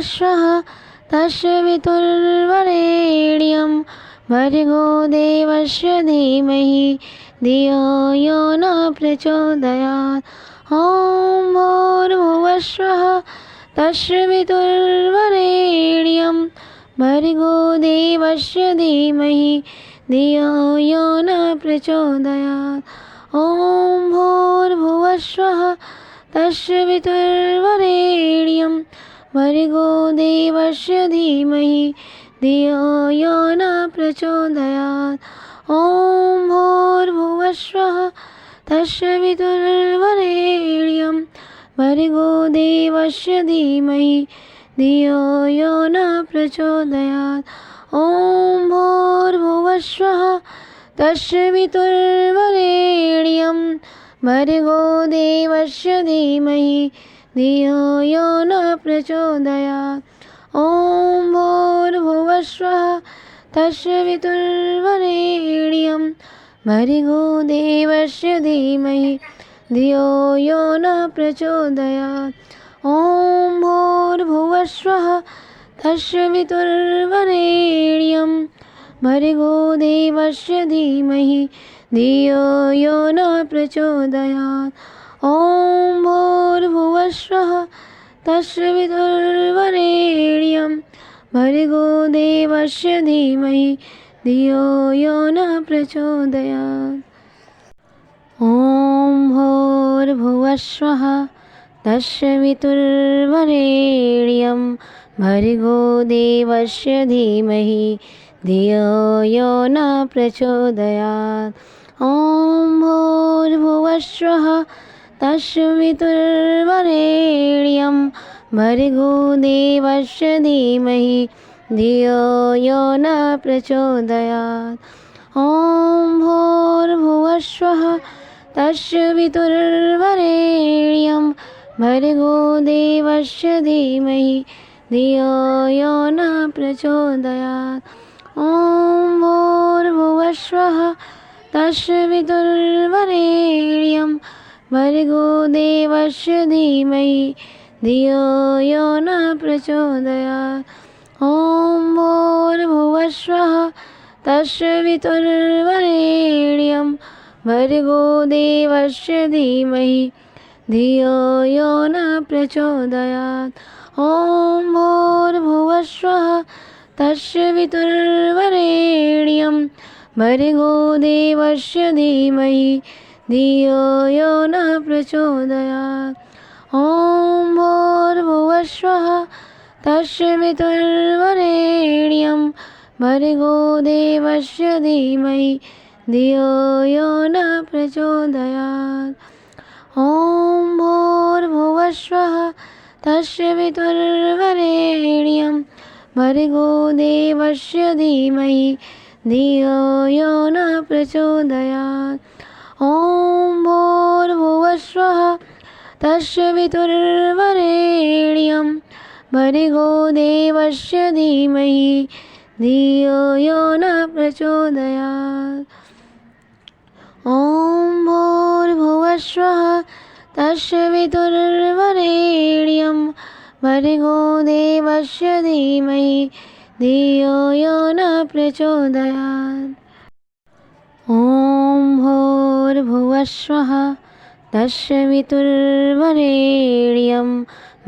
भूर्भुवस्वः तस्य वितुर्वरेण्यं भर्गो देवस्य धीमहि धियो यो न प्रचोदयात्। ॐ भूर्भुवस्वः तस्य वितुर्वरेण्यं भर्गो देवस्य धीमहि धियो यो न प्रचोदयात्। ॐ भूर्भुवस्वः तस्य वितुर्वरेण्यं भर्गो देवस्य धीमहि धियो यो न प्रचोदयात्। ॐ भूर्भुवस्वः तस्य वितुर्वरेण्यं भर्गो देवस्य धीमहि धियो यो न प्रचोदयात्। ॐ भूर्भुवस्वः तस्य वितुर्वरेण्यं भर्गो देवस्य धीमहि धियो यो न प्रचोदयात्। ॐ भूर्भुवस्वः तस्य वितुर्वरेण्यं भर्गो देवस्य धीमहि धियो यो न प्रचोदयात्। ॐ भूर्भुवस्वः तस्य वितुर्वरेण्यं भर्गो देवस्य धीमहि धियो यो न प्रचोदयात्। ॐ भूर्भुवस्वः तस्य वितुर्वरेण्यं भर्गो देवस्य धीमहि धियो यो न प्रचोदयात्। ॐ भूर्भुवस्वः तस्य वितुर्वरेण्यं भर्गो देवस्य धीमहि धियो यो न प्रचोदयात्। ॐ भूर्भुवस्वः तस्य वितुर्वरेण्यं भर्गो देवस्य धीमहि धियो यो न प्रचोदयात्। ॐ भूर्भुवस्वः तस्य वितुर्वरेण्यं भर्गो देवस्य धीमहि धियो यो न प्रचोदयात्। ॐ भूर्भुवस्वः तस्य वितुर्वरेण्यं भर्गो देवस्य धीमहि धियो यो न प्रचोदयात्। ॐ भूर्भुवस्वः तस्य वितुर्वरेण्यं भर्गो देवस्य धीमहि धियो यो न प्रचोदयात्। ॐ भूर्भुवस्वः तस्य वितुर्वरेण्यं भर्गो देवस्य धीमहि धियो यो न प्रचोदयात्। ॐ भूर्भुवस्वः तस्य वितुर्वरेण्यं भर्गो देवस्य धीमहि धियो यो न प्रचोदयात्। ॐ भूर्भुवस्वः तस्य वितुर्वरेण्यं भर्गो देवस्य धीमहि धियो यो न प्रचोदयात्। ॐ भूर्भुवस्वः तस्य वितुर्वरेण्यं भर्गो देवस्य धीमहि धियो यो न प्रचोदयात्। ॐ भूर्भुवस्वः तस्य वितुर्वरेण्यं भर्गो देवस्य धीमहि धियो यो न प्रचोदयात्। ॐ भूर्भुवस्वः तस्य वितुर्वरेण्यं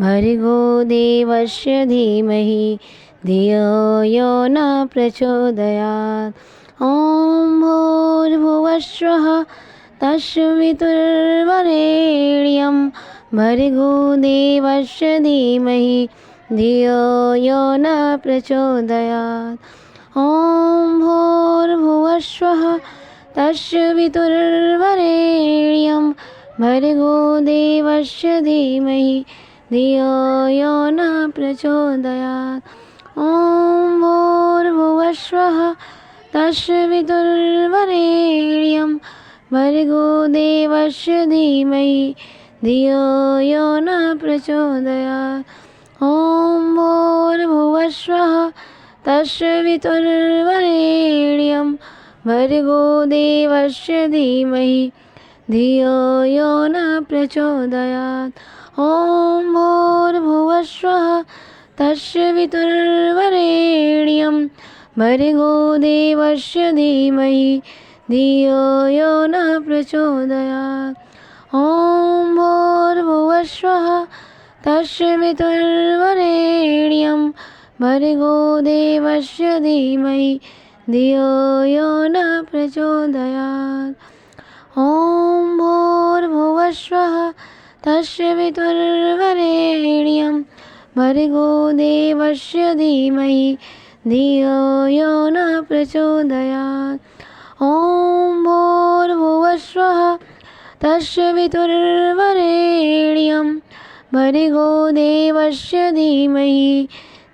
भर्गो देवस्य धीमहि धियो यो न प्रचोदयात्। ॐ भूर्भुवस्वः तस्य वितुर्वरेण्यं भर्गो देवस्य धीमहि धियो यो न प्रचोदयात्। ॐ भूर्भुवस्वः तस्य वितुर्वरेण्यं भर्गो देवस्य धीमहि धियो यो न प्रचोदयात्। ॐ भूर्भुवस्वः तस्य वितुर्वरेण्यं भर्गो देवस्य धीमहि धियो यो न प्रचोदयात्। ॐ भूर्भुवस्वः तस्य वितुर्वरेण्यं भर्गो देवस्य धीमहि धियो यो न प्रचोदयात्। ॐ भूर्भुवस्वः तस्य तस्य वितुर्वरेण्यं भर्गो देवस्य धीमहि धियो यो न प्रचोदयात्। ॐ भूर्भुवस्वः तस्य वितुर्वरेण्यं भर्गो देवस्य धीमहि धियो यो न प्रचोदयात्। ॐ भूर्भुवस्वः तस्य वितुर्वरेण्यं भर्गो देवस्य धीमहि धियो यो न प्रचोदयात्। ॐ भूर्भुवस्वः तस्य वितुर्वरेण्यं भर्गो देवस्य धीमहि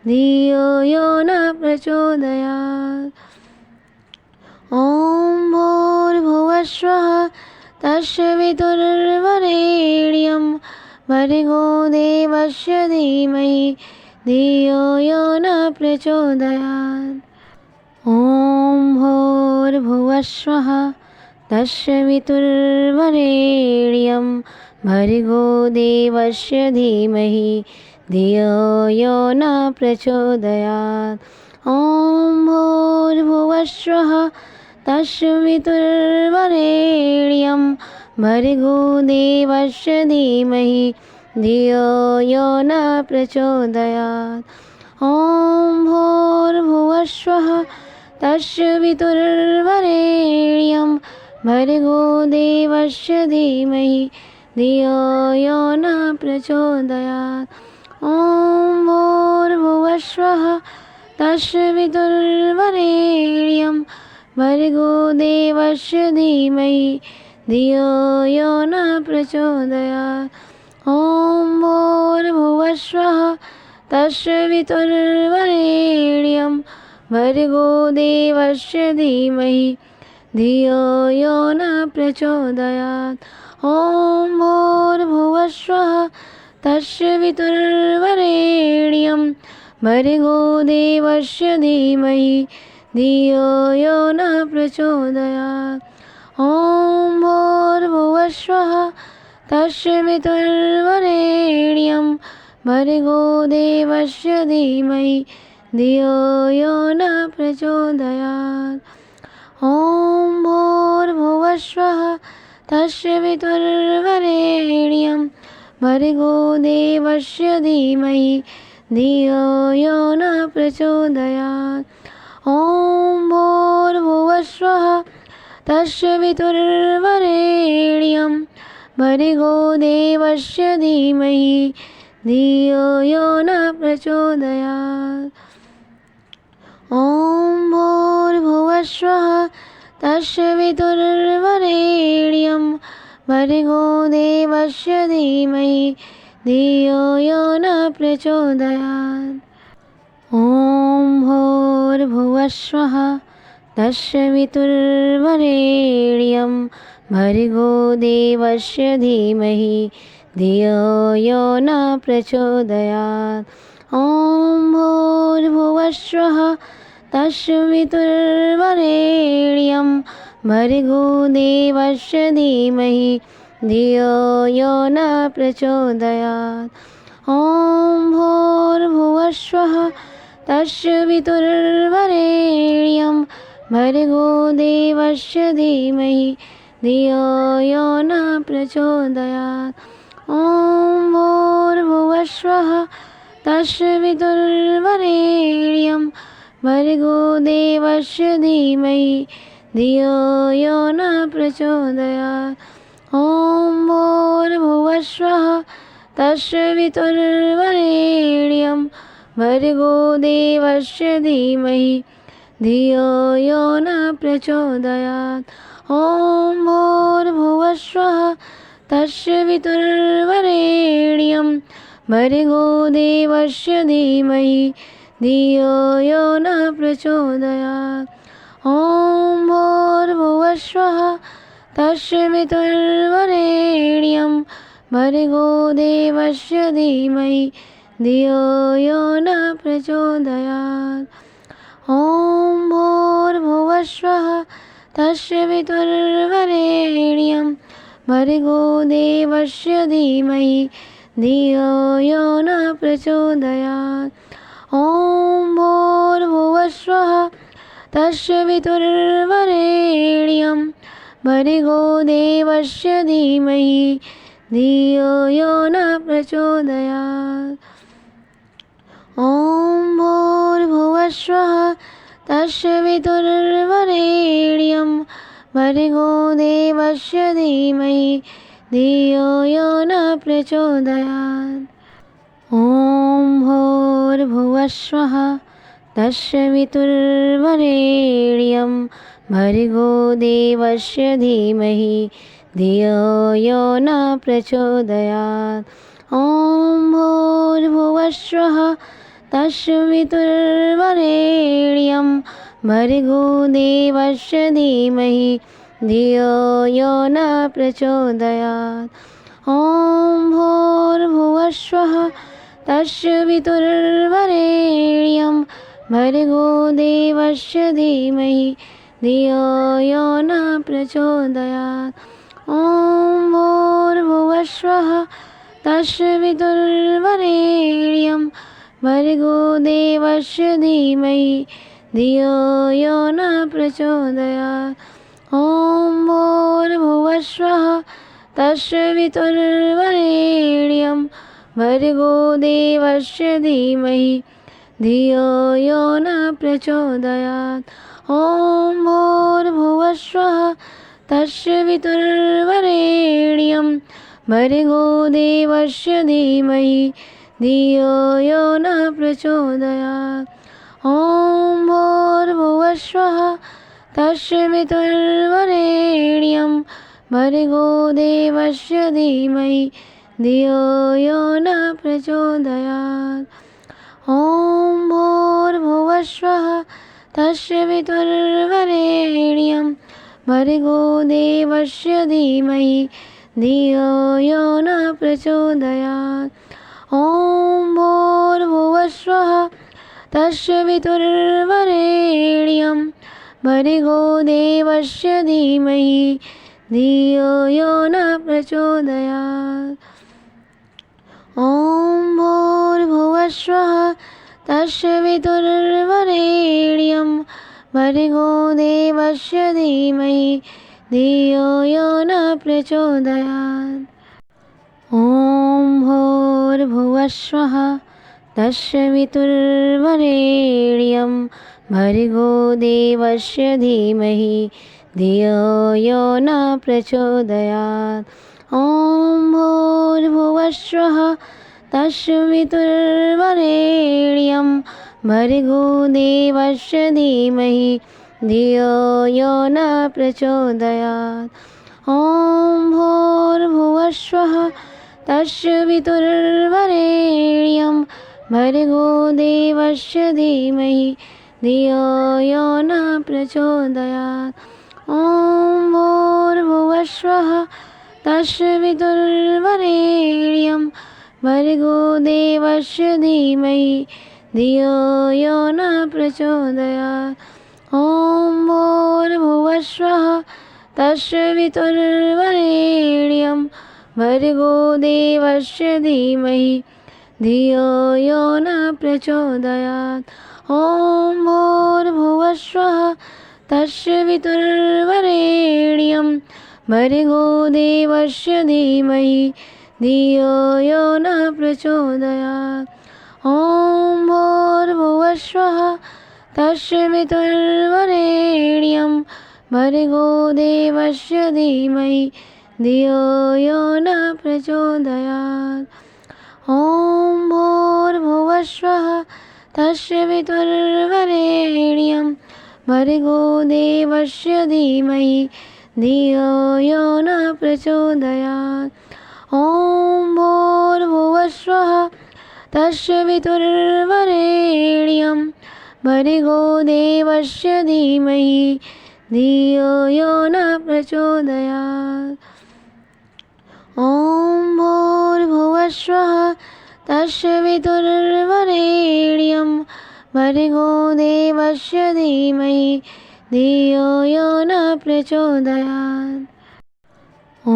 धियो यो न प्रचोदयात्। ॐ भूर्भुवस्वः तस्य वितुर्वरेण्यं भर्गो देवस्य धीमहि धियो यो न प्रचोदयात्। ॐ भूर्भुवस्वः तस्य वितुर्वरेण्यं भर्गो देवस्य धीमहि धियो यो न प्रचोदयात्। ॐ भूर्भुवस्वः तस्य वितुर्वरेण्यं भर्गो देवस्य धीमहि धियो यो न प्रचोदयात्। ॐ भूर्भुवस्वः तस्य वितुर्वरेण्यं भर्गो देवस्य धीमहि धियो यो न प्रचोदयात्। ॐ भूर्भुवस्वः तस्य वितुर्वरेण्यं भर्गो देवस्य धीमहि धियो यो न प्रचोदयात्। ॐ भूर्भुवस्वः तस्य वितुर्वरेण्यं भर्गो देवस्य धीमहि धियो यो न प्रचोदयात्। ॐ भूर्भुवस्वः तस्य वितुर्वरेण्यं भर्गो देवस्य धीमहि धियो यो न प्रचोदयात्। ॐ भूर्भुवस्वः तस्य वितुर्वरेण्यं भर्गो देवस्य धीमहि धियो यो न प्रचोदयात्। ॐ भूर्भुवस्वः तस्य वितुर्वरेण्यं भर्गो देवस्य धीमहि धियो यो न प्रचोदयात्। ॐ भूर्भुवस्वः तस्य वितुर्वरेण्यं भर्गो देवस्य धीमहि धियो यो न प्रचोदयात्। ॐ भूर्भुवस्वः तस्य वितुर्वरेण्यं भर्गो देवस्य धीमहि धियो यो न प्रचोदयात्। ॐ भूर्भुवस्वः तस्य वितुर्वरेण्यं भर्गो देवस्य धीमहि धियो यो न प्रचोदयात्। ॐ भूर्भुवस्वः तस्य वितुर्वरेण्यं भर्गो देवस्य धीमहि धियो यो न प्रचोदयात्। ॐ भूर्भुवस्वः तस्य वितुर्वरेण्यं भर्गो देवस्य धीमहि धियो यो न प्रचोदयात्। ॐ भूर्भुवस्वः तस्य वितुर्वरेण्यं भर्गो देवस्य धीमहि धियो यो न प्रचोदयात्। ॐ भूर्भुवस्वः तस्य वितुर्वरेण्यं भर्गो देवस्य धीमहि धियो यो न प्रचोदयात्। ॐ भूर्भुवस्वः तस्य वितुर्वरेण्यं भर्गो देवस्य धीमहि धियो यो न प्रचोदयात्। ॐ भूर्भुवस्वः तस्य वितुर्वरेण्यं भर्गो देवस्य धीमहि धियो यो न प्रचोदयात्। ॐ भूर्भुवस्वः तस्य वितुर्वरेण्यं भर्गो देवस्य धीमहि धियो यो न प्रचोदयात्। ॐ भूर्भुवस्वः तस्य वितुर्वरेण्यं भर्गो देवस्य धीमहि धियो यो न प्रचोदयात्। ॐ भूर्भुवस्वः तस्य वितुर्वरेण्यं भर्गो देवस्य धीमहि धियो यो न प्रचोदयात्। ॐ भूर्भुवस्वः तस्य वितुर्वरेण्यं भर्गो देवस्य धीमहि धियो यो न प्रचोदयात्। ॐ भूर्भुवस्वः तस्य वितुर्वरेण्यं भर्गो देवस्य धीमहि धियो यो न प्रचोदयात्। ॐ भूर्भुवस्वः तस्य वितुर्वरेण्यं भर्गो देवस्य धीमहि धियो यो न प्रचोदयात्। ॐ भूर्भुवस्वः तस्य वितुर्वरेण्यं भर्गो देवस्य धीमहि धियो यो न प्रचोदयात्। ॐ भूर्भुवस्वः तस्य वितुर्वरेण्यं भर्गो देवस्य धीमहि धियो यो न प्रचोदयात्। ॐ भूर्भुवस्वः तस्य वितुर्वरेण्यं भर्गो देवस्य धीमहि धियो यो न प्रचोदयात्। ॐ भूर्भुवस्वः तस्य वितुर्वरेण्यं भर्गो देवस्य धीमहि धियो यो न प्रचोदयात्। ॐ भूर्भुवस्वः तस्य वितुर्वरेण्यं भर्गो देवस्य धीमहि धियो यो न प्रचोदयात्। ॐ भूर्भुवस्वः तस्य वितुर्वरेण्यं भर्गो देवस्य धीमहि धियो यो न प्रचोदयात्। ॐ भूर्भुवस्वः तस्य वितुर्वरेण्यं भर्गो देवस्य धीमहि धियो यो न प्रचोदयात्। ॐ भूर्भुवस्वः तस्य वितुर्वरेण्यं भर्गो देवस्य धीमहि धियो यो न प्रचोदयात्। ॐ भूर्भुवस्वः तस्य वितुर्वरेण्यं भर्गो देवस्य धीमहि धियो यो न प्रचोदयात्। ॐ भूर्भुवस्वः तस्य वितुर्वरेण्यं भर्गो देवस्य धीमहि धियो यो न प्रचोदयात्। ॐ भूर्भुवस्वः तस्य वितुर्वरेण्यं भर्गो देवस्य धीमहि धियो यो न प्रचोदयात्। ॐ भूर्भुवस्वः तस्य वितुर्वरेण्यं भर्गो देवस्य धीमहि धियो यो न प्रचोदयात्। ॐ भूर्भुवस्वः तस्य वितुर्वरेण्यं भर्गो देवस्य धीमहि धियो यो न प्रचोदयात्। ॐ भूर्भुवस्वः तस्य वितुर्वरेण्यं भर्गो देवस्य धीमहि धियो यो न प्रचोदयात्। ॐ भूर्भुवस्वः तस्य वितुर्वरेण्यं भर्गो देवस्य धीमहि धियो यो न प्रचोदयात्। ॐ भूर्भुवस्वः तस्य वितुर्वरेण्यं भर्गो देवस्य धीमहि धियो यो न प्रचोदयात्। ॐ भूर्भुवस्वः तस्य वितुर्वरेण्यं भर्गो देवस्य धीमहि धियो यो न प्रचोदयात्। ॐ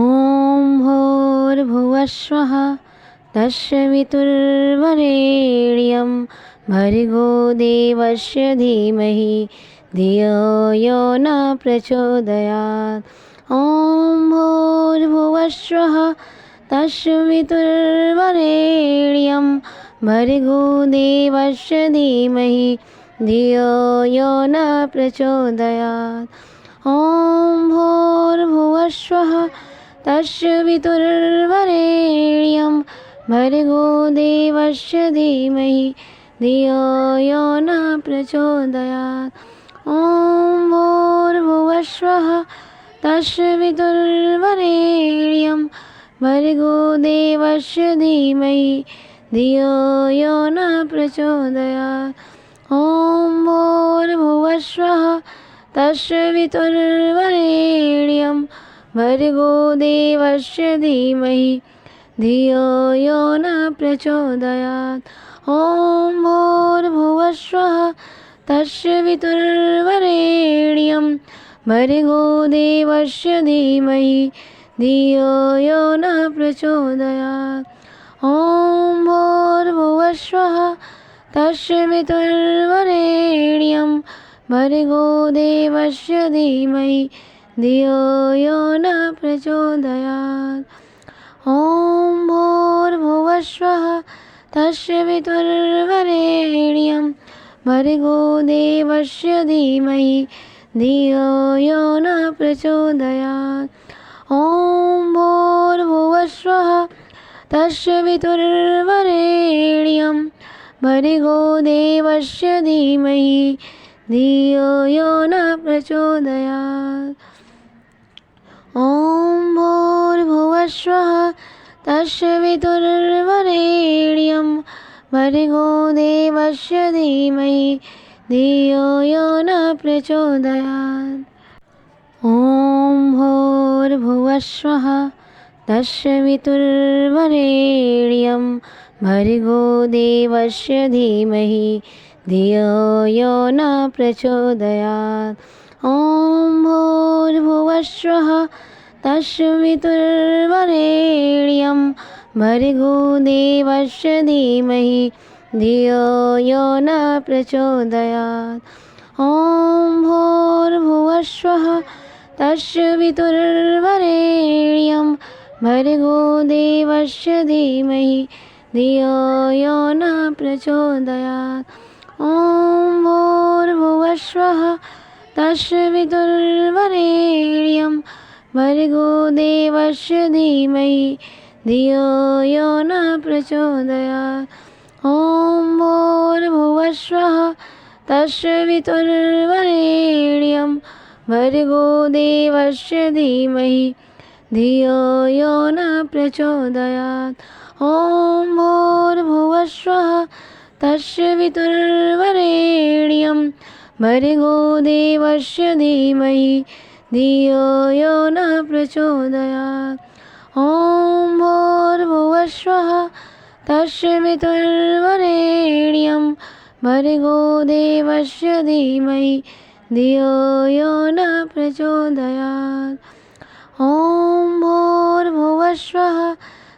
भूर्भुवस्वः तस्य वितुर्वरेण्यं भर्गो देवस्य धीमहि धियो यो न प्रचोदयात्। ॐ भूर्भुवस्वः तत्सवितुर्वरेण्यं भर्गो देवस्य धीमहि धियो यो न प्रचोदयात्। ॐ भूर्भुवस्वः तत्सवितुर्वरेण्यं भर्गो देवस्य धीमहि धियो यो न प्रचोदयात्। ॐ भूर्भुवस्वः तत्सवितुर्वरेण्यं भर्गो देवस्य धीमहि धियो यो न प्रचोदयात्। ॐ भूर्भुवस्वः तत्सवितुर्वरेण्यं भर्गो देवस्य धीमहि धियो यो न प्रचोदयात्। ॐ भूर्भुवस्वः तत्सवितुर्वरेण्यं भर्गो देवस्य धीमहि धियो यो न प्रचोदयात्। ॐ भूर्भुवस्वः तत्सवितुर्वरेण्यं भर्गो देवस्य धीमहि धियो यो न प्रचोदयात्। ॐ भूर्भुवस्वः तत्सवितुर्वरेण्यं भर्गो देवस्य धीमहि धियो यो न प्रचोदयात्। ॐ भूर्भुवस्वः तत्सवितुर्वरेण्यं भर्गो देवस्य धीमहि धियो यो न प्रचोदयात्। ॐ भूर्भुवस्वः तत्सवितुर्वरेण्यं भर्गो देवस्य धीमहि धियो यो न प्रचोदयात्। ॐ भूर्भुवस्वः तत्सवितुर्वरेण्यं भर्गो देवस्य धीमहि धियो यो न प्रचोदयात्। ॐ भूर्भुवस्वः तत्सवितुर्वरेण्यं भर्गो देवस्य धीमहि धियो यो न प्रचोदयात्। ॐ भूर्भुवस्वः तत्सवितुर्वरेण्यं भर्गो देवस्य धीमहि धियो यो न प्रचोदयात्। ॐ भूर्भुवस्वः तत्सवितुर्वरेण्यं भर्गो देवस्य धीमहि धियो यो न प्रचोदयात्। ॐ भूर्भुवस्वः तत्सवितुर्वरेण्यं भर्गो देवस्य धीमहि धियो यो न प्रचोदयात्। ॐ भूर्भुवस्वः तत्सवितुर्वरेण्यं भर्गो देवस्य धीमहि धियो यो न प्रचोदयात्। ॐ भूर्भुवस्वः तत्सवितुर्वरेण्यं भर्गो देवस्य धीमहि धियो यो न प्रचोदयात्। ॐ भूर्भुवस्वः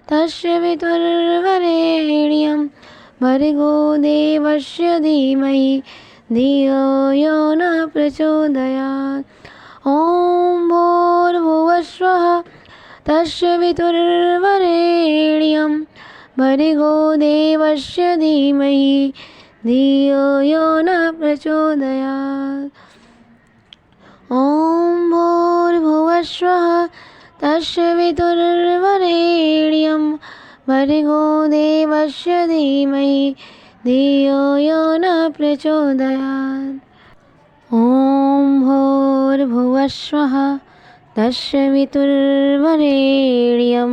तत्सवितुर्वरेण्यं भर्गो देवस्य धीमहि धियो यो न प्रचोदयात्। ॐ भूर्भुवस्वः तत्सवितुर्वरेण्यं भर्गो देवस्य धीमहि धियो यो न प्रचोदयात्। ॐ भूर्भुवस्वः तत्सवितुर्वरेण्यं भर्गो देवस्य धीमहि धियो यो न प्रचोदयात्। ॐ भूर्भुवस्वः तत्सवितुर्वरेण्यं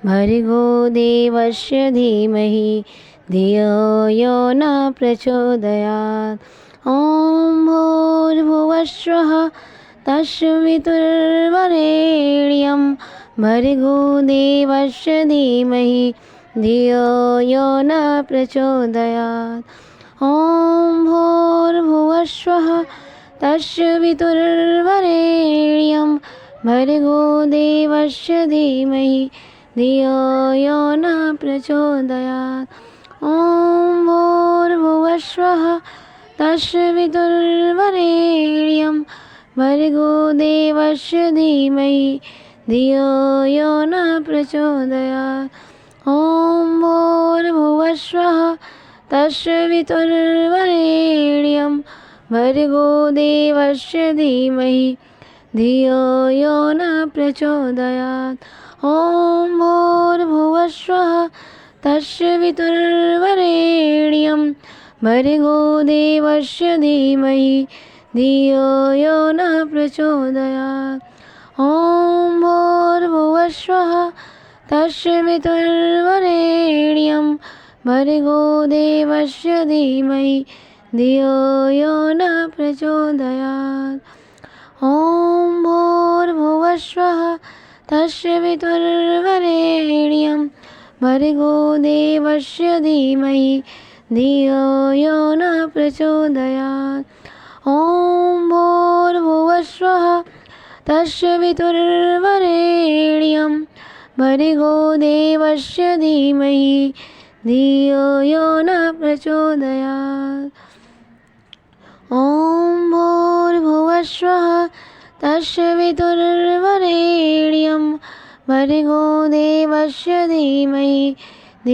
भर्गो देवस्य धीमहि धियो यो न प्रचोदयात्। ॐ भूर्भुवस्वः तत्सवितुर्वरेण्यं भर्गो देवस्य धीमहि धियो यो न प्रचोदयात्। ॐ भूर्भुवस्वः तत्सवितुर्वरेण्यं भर्गो देवस्य धीमहि धियो यो न प्रचोदयात्। ॐ भूर्भुवस्वः भुवस्वः तस्य वितुर्वरेण्यं भर्गो देवस्य धीमहि धियो यो न प्रचोदयात्। ॐ भूर्भुवस्वः तस्य वितुर्वरेण्यं भर्गो देवस्य धीमहि धियो यो न प्रचोदयात्। ॐ भूर्भुवस्वः तस्य वितुर्वरेण्यं भर्गो देवस्य धीमहि धियो यो न प्रचोदयात्। ॐ भूर्भुवस्वः तस्य वितुर्वरेण्यं भर्गो देवस्य धीमहि धियो यो न प्रचोदयात्। ॐ भूर्भुवस्वः तस्य वितुर्वरेण्यं भर्गो देवस्य धीमहि धियो यो न प्रचोदयात्। ॐ भूर्भुवस्वः तस्य वितुर्वरेण्यं भर्गो देवस्य धीमहि धियो यो न प्रचोदयात्। ॐ भूर्भुवस्वः तस्य वितुर्वरेण्यं भर्गो देवस्य धीमहि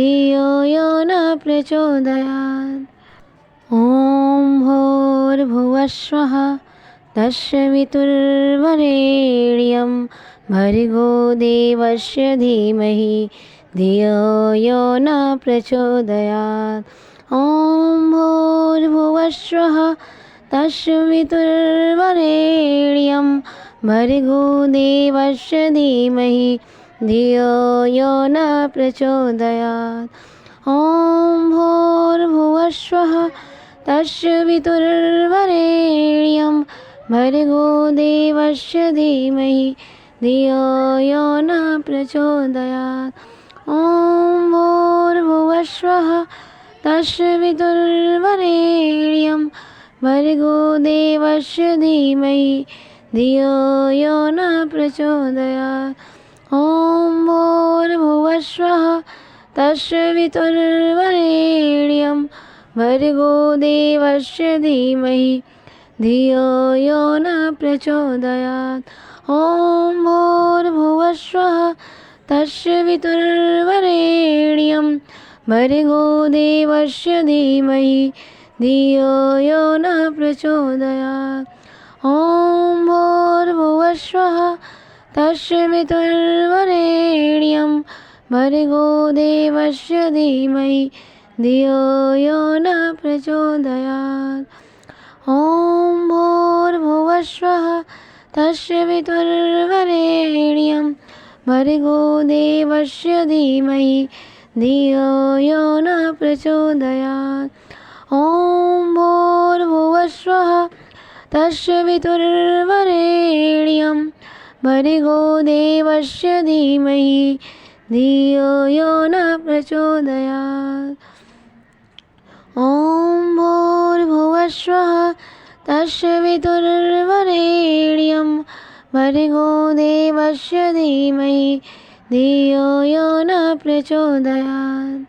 धियो यो न प्रचोदयात्। ॐ भूर्भुवस्वः तस्य वितुर्वरेण्यं भर्गो देवस्य धीमहि धियो यो न प्रचोदयात्। ॐ भूर्भुवस्वः तस्य वितुर्वरेण्यं भर्गो देवस्य धीमहि धियो यो न प्रचोदयात्। ॐ भूर्भुवस्वः तस्य वितुर्वरेण्यं भर्गो देवस्य धीमहि धियो यो न प्रचोदयात्। ॐ भूर्भुवस्वः तस्य वितुर्वरेण्यं भर्गो देवस्य धीमहि धियो यो न प्रचोदयात्। ॐ भूर्भुवस्वः तस्य वितुर्वरेण्यं भर्गो देवस्य धीमहि धियो यो न प्रचोदयात्। ॐ भूर्भुवस्वः तस्य वितुर्वरेण्यं भर्गो देवस्य धीमहि धियो यो न प्रचोदयात्। ॐ भूर्भुवस्वः तस्य वितुर्वरेण्यं भर्गो देवस्य धीमहि धियो यो न प्रचोदयात्। ॐ भूर्भुवस्वः तस्य वितुर्वरेण्यं भर्गो देवस्य धीमहि धियो यो न प्रचोदयात्। ॐ भूर्भुवस्वः तस्य वितुर्वरेण्यं भर्गो देवस्य धीमहि धियो यो न प्रचोदयात्। ॐ भूर्भुवस्वः तस्य वितुर्वरेण्यं भर्गो देवस्य धीमहि धियो यो न प्रचोदयात्।